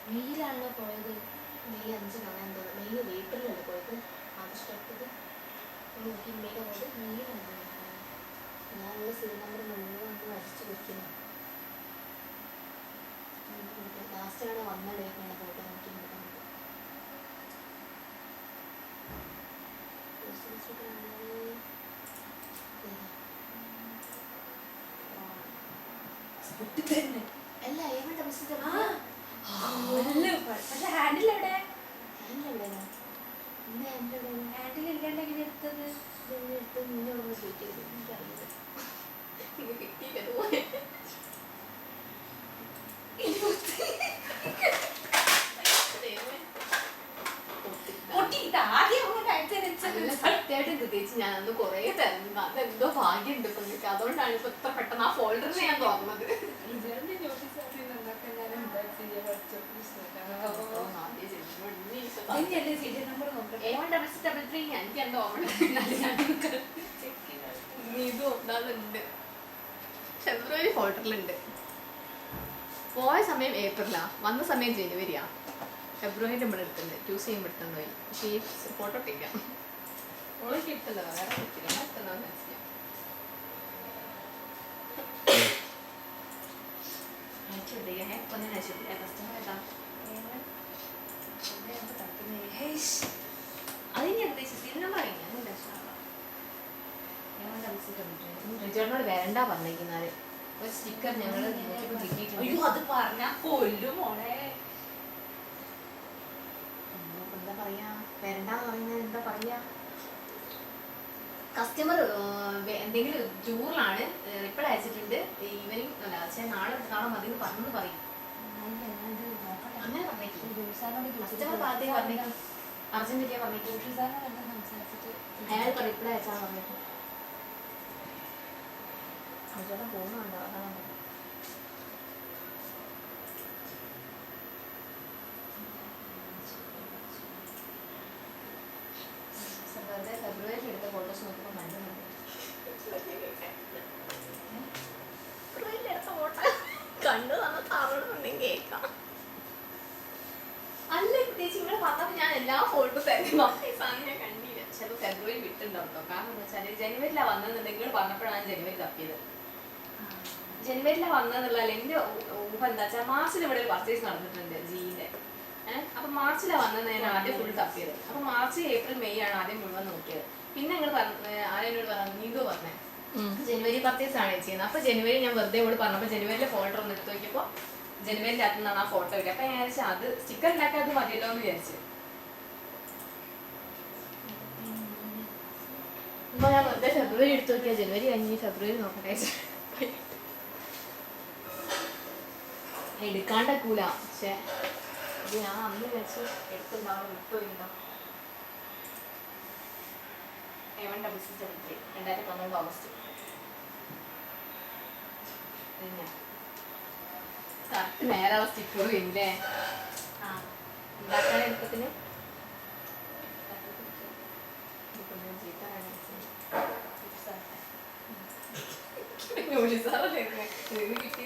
മെയ്യിലാണല്ലോ പോയത്. മെയ് 5 എന്തോ മെയ് ഏപ്രിലല്ലേ പോയത്. ആഗസ്റ്റ് നോക്കി മെയ്യിലെ പോയത് മെയ്യിലാണ്. ഞാനുള്ള സീൻ നമ്പർ മുഴുവൻ അടിച്ചു വെക്കുന്നു. ലാസ്റ്റാണ് വന്ന ഡേറ്റിനാണ് ഫോട്ടോ നോക്കി നോക്കുന്നത്. അല്ല ഏവന്റെ മെസ്സേജ് ഹാൻഡിൽ എവിടെ? ഹാൻഡിൽ ഇല്ലാണ്ട് എങ്ങനെ എടുത്തത്? നിന്നോട് ചോദിക്കരുത്, എനിക്കറിയില്ല. സത്യമായിട്ടും പ്രത്യേകിച്ച് ഞാൻ അന്ന് കുറേ തരുന്നു. അതെന്തോ ഭാഗ്യമുണ്ട് ഇപ്പൊ നിനക്ക്. അതുകൊണ്ടാണ് ഇപ്പൊ ഇത്ര പെട്ടെന്ന് ആ ഫോൾഡറിൽ ഞാൻ തുറന്നത്. ഫെബ്രുവരി ഫോൾഡറിലുണ്ട്. പോയ സമയം ഏപ്രിലാ, വന്ന സമയം ജനുവരിയാ. ഫെബ്രുവരി നമ്മൾ എടുത്തിട്ടുണ്ട്, ചൂസ് ചെയ്യുമ്പോൾ എടുത്തു പോയി. പക്ഷേ ഈ ഫോട്ടോ ഇട്ടില്ല. ഓളൊക്കെ ഇട്ടല്ലോ, വേറെ പറ്റില്ല. എത്തണോ മനസ്സിലായി. റിജോനോട് വരണ്ട പറഞ്ഞിരിക്കുന്നത്. ഒരു സ്റ്റിക്കർ ഞങ്ങൾ അത് പറഞ്ഞാ കൊല്ലും മോളെ. എന്താ പറയാ, വരണ്ടാന്ന് പറയുന്നത് എന്താ പറയാ. കസ്റ്റമർ എന്തെങ്കിലും ടൂറിലാണ്, റിപ്ലൈ അയച്ചിട്ടുണ്ട്. ഈവനിങ് അല്ല പക്ഷേ നാളെ മതി എന്ന് പറഞ്ഞു പറയും. അങ്ങനെ പറഞ്ഞേക്കും. കസ്റ്റമർ പാർട്ടി പറഞ്ഞേക്കും, അർജന്റീന പറഞ്ഞേക്കും. അയാൾ ഇപ്പൊ റിപ്ലൈ അയച്ചാൽ പറഞ്ഞേക്കും. ചേട്ടൻ പോകുന്നുണ്ടോ? അതാണ് വെറുതെ ഫെബ്രുവരി എടുത്ത ഫോട്ടോസ് നോക്കുമ്പോൾ മഞ്ഞുണ്ട്. ഫെബ്രുവരി എടുത്ത ഫോട്ടോ കണ്ടു തന്ന തറവുണ്ടെങ്കിൽ കേൾക്കാം. അല്ല പ്രത്യേകിച്ച് ഇങ്ങനെ പറഞ്ഞപ്പോൾ ഞാൻ എല്ലാ ഫോട്ടോ തരുന്നു. ഈ സാധനം ഞാൻ കണ്ടില്ല. പക്ഷെ അത് ഫെബ്രുവരി വിട്ടുണ്ടാവും കേട്ടോ. കാരണം എന്താ വെച്ചാൽ ജനുവരിയിലാണ് വന്നതെന്നുണ്ടെങ്കിൽ പറഞ്ഞപ്പോഴാണ് ജനുവരി തപ്പിയത്. ജനുവരിയിലാണ് വന്നതെന്നുള്ള എൻ്റെ ഊഹ എന്താ വെച്ചാൽ മാർച്ചിൽ ഇവിടെ ഒരു പർച്ചേസ് നടന്നിട്ടുണ്ട് ജീൻ്റെ. അപ്പം മാർച്ചിലാണ് വന്നത്. ഞാൻ ആദ്യം ഫുൾ തപ്പിയത്. അപ്പം മാർച്ച് ഏപ്രിൽ മെയ് ആണ് ആദ്യം മുഴുവൻ നോക്കിയത്. പിന്നെ ഞങ്ങൾ ആരെന്നോട് പറഞ്ഞു, നീന്തോ പറഞ്ഞേ ജനുവരി പർച്ചേസ് ആണ് ചെയ്യുന്നത്. അപ്പോൾ ജനുവരി ഞാൻ വെറുതെ ഇവിടെ പറഞ്ഞപ്പോൾ ജനുവരിയിലെ ഫോട്ടോ ഒന്ന് എടുത്ത് നോക്കിയപ്പോൾ ജനുവരിൻ്റെ അകത്തു നിന്നാണ് ആ ഫോട്ടോ വരിക. അപ്പം ഞാൻ വിചാരിച്ചാൽ അത് സ്റ്റിക്കർ ഉണ്ടാക്കാൻ അത് മതിയല്ലോ എന്ന് വിചാരിച്ചു. അപ്പോൾ ഞാൻ വെറുതെ ഫെബ്രുവരി എടുത്ത് നോക്കിയാൽ ജനുവരി കഴിഞ്ഞ് ഫെബ്രുവരി നോക്കട്ടെ. എടുക്കാണ്ടക്കൂല. പക്ഷെ ഇത് ഞാൻ അന്ന് വെച്ച് എടുത്തുണ്ടാവും, വിട്ടുപോയിട്ടുണ്ടാവും. 2012 ഓഗസ്റ്റ്. കറക്റ്റ് നേരെയുള്ള സ്റ്റിക്കറും ഇല്ലേ ഉണ്ടാക്കാൻ എളുപ്പത്തിന്. കിട്ടി